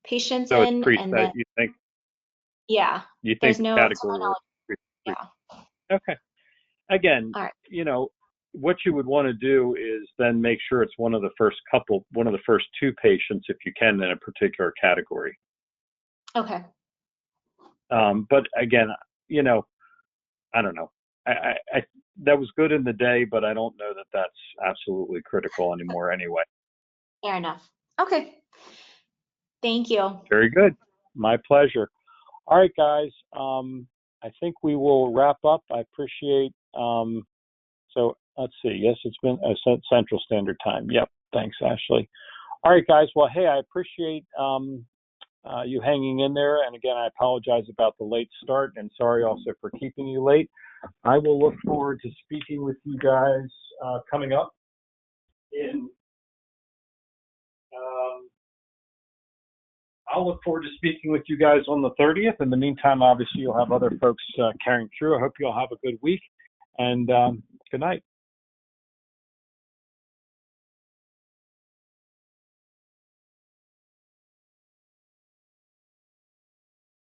patients So in, it's preset. and then You think? yeah, You there's think no category order? yeah. Okay. Again, All right. What you would want to do is then make sure it's one of the first two patients, if you can, in a particular category. Okay. But again, I don't know. I that was good in the day, but I don't know that that's absolutely critical anymore anyway. Fair enough. Okay. Thank you. Very good. My pleasure. All right, guys. I think we will wrap up. I appreciate, so let's see. Yes, it's been Central Standard Time. Yep. Thanks, Ashley. All right, guys. Well, hey, I appreciate you hanging in there. And again, I apologize about the late start and sorry also for keeping you late. I will look forward to speaking with you guys coming up I'll look forward to speaking with you guys on the 30th. In the meantime, obviously, you'll have other folks carrying through. I hope you all have a good week, and good night.